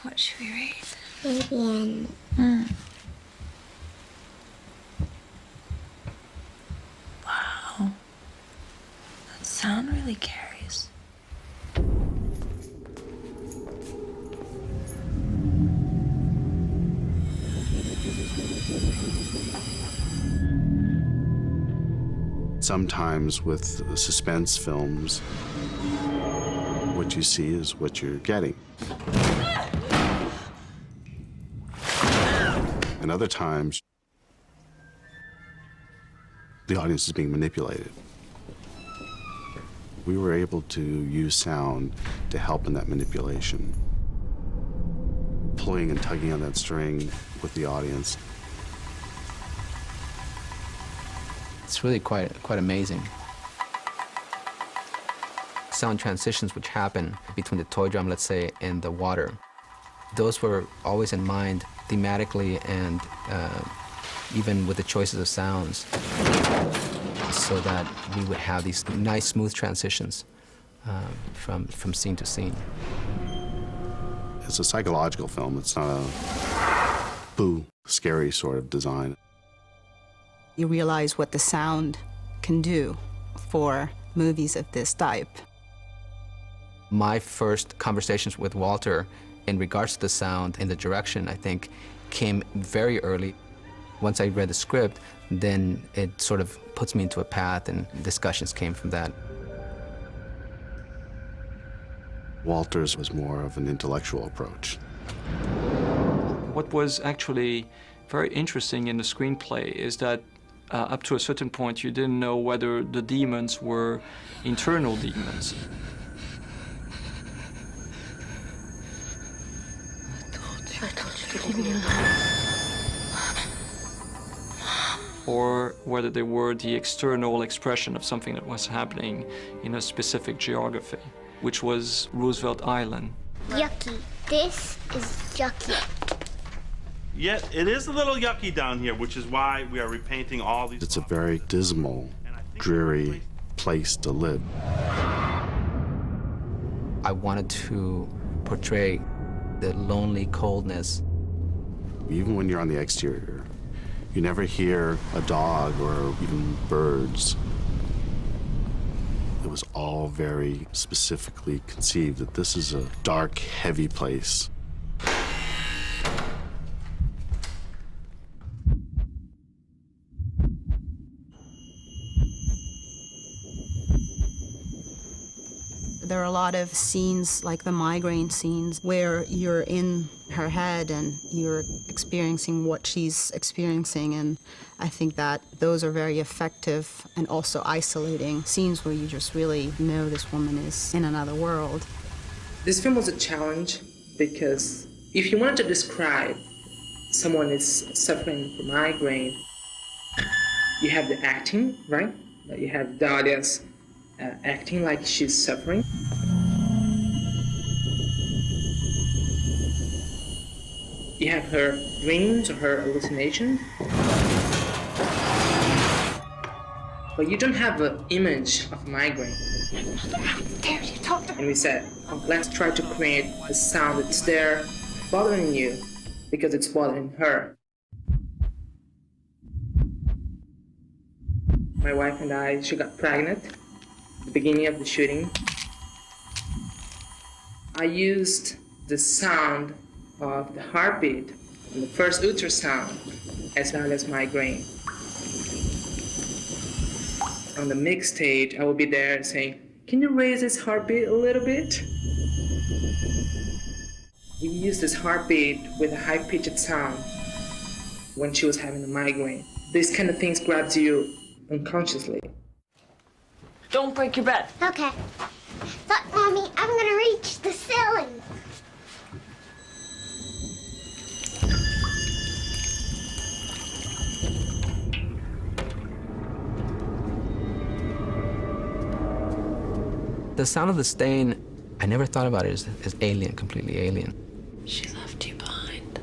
What should we read? Fabian. Wow. That sound really carries. Sometimes with suspense films, what you see is what you're getting. And other times, the audience is being manipulated. We were able to use sound to help in that manipulation, pulling and tugging on that string with the audience. It's really quite amazing. Sound transitions which happen between the toy drum, let's say, and the water, those were always in mind thematically and even with the choices of sounds, so that we would have these nice, smooth transitions from scene to scene. It's a psychological film. It's not a boo, scary sort of design. You realize what the sound can do for movies of this type. My first conversations with Walter in regards to the sound and the direction, I think, came very early. Once I read the script, then it sort of puts me into a path, and discussions came from that. Walter's was more of an intellectual approach. What was actually very interesting in the screenplay is that up to a certain point, you didn't know whether the demons were internal demons. I told you to leave me alone. Or whether they were the external expression of something that was happening in a specific geography, which was Roosevelt Island. Yucky. This is yucky. Yeah, it is a little yucky down here, which is why we are repainting all these. It's a very dismal, dreary place to live. I wanted to portray the lonely coldness. Even when you're on the exterior, you never hear a dog or even birds. It was all very specifically conceived that this is a dark, heavy place. There are a lot of scenes, like the migraine scenes, where you're in her head and you're experiencing what she's experiencing, and I think that those are very effective and also isolating scenes where you just really know this woman is in another world. This film was a challenge because if you wanted to describe someone is suffering from migraine, you have the acting, right? You have the audience acting like she's suffering. You have her dreams or her hallucination. But you don't have an image of migraine. How dare you talk to me? And we said, let's try to create a sound that's there bothering you because it's bothering her. My wife and I, she got pregnant at the beginning of the shooting. I used the sound of the heartbeat and the first ultrasound as well as migraine. On the mix stage, I will be there saying, can you raise this heartbeat a little bit? We used this heartbeat with a high-pitched sound when she was having a migraine. These kind of things grabs you unconsciously. Don't break your bed. Okay. Look, Mommy, I'm gonna reach the ceiling. The sound of the stain, I never thought about it as alien, completely alien. She left you behind.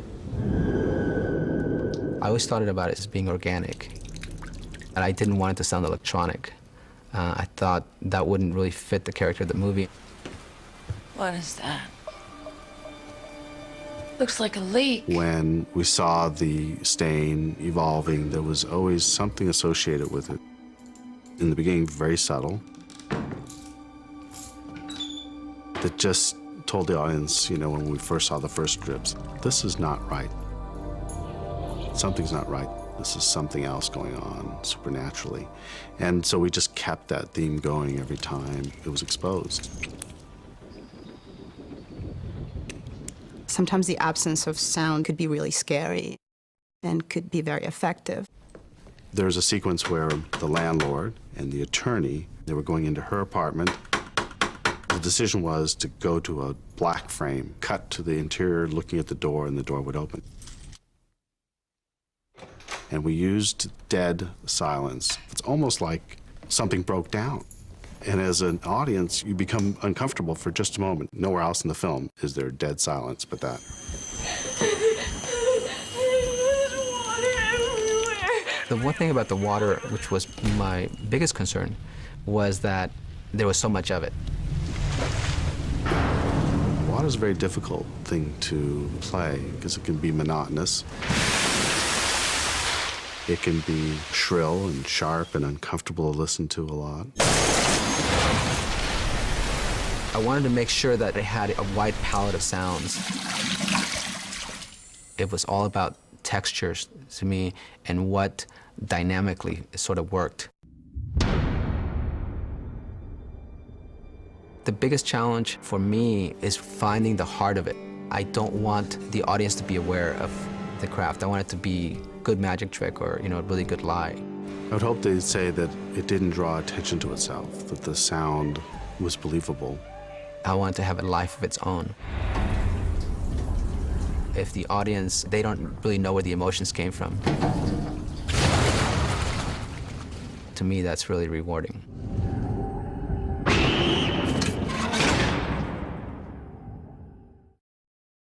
I always thought about it as being organic, and I didn't want it to sound electronic. I thought that wouldn't really fit the character of the movie. What is that? Looks like a leak. When we saw the stain evolving, there was always something associated with it. In the beginning, very subtle, that just told the audience, you know, when we first saw the first strips, this is not right. Something's not right. This is something else going on supernaturally. And so we just kept that theme going every time it was exposed. Sometimes the absence of sound could be really scary and could be very effective. There's a sequence where the landlord and the attorney, they were going into her apartment. The decision was to go to a black frame, cut to the interior, looking at the door, and the door would open. And we used dead silence. It's almost like something broke down. And as an audience, you become uncomfortable for just a moment. Nowhere else in the film is there dead silence but that. The one thing about the water, which was my biggest concern, was that there was so much of it. Water is a very difficult thing to play because it can be monotonous. It can be shrill and sharp and uncomfortable to listen to a lot. I wanted to make sure that it had a wide palette of sounds. It was all about textures to me and what dynamically sort of worked. The biggest challenge for me is finding the heart of it. I don't want the audience to be aware of the craft. I want it to be a good magic trick or, you know, a really good lie. I would hope they'd say that it didn't draw attention to itself, that the sound was believable. I want to have a life of its own. If the audience, they don't really know where the emotions came from, to me, that's really rewarding.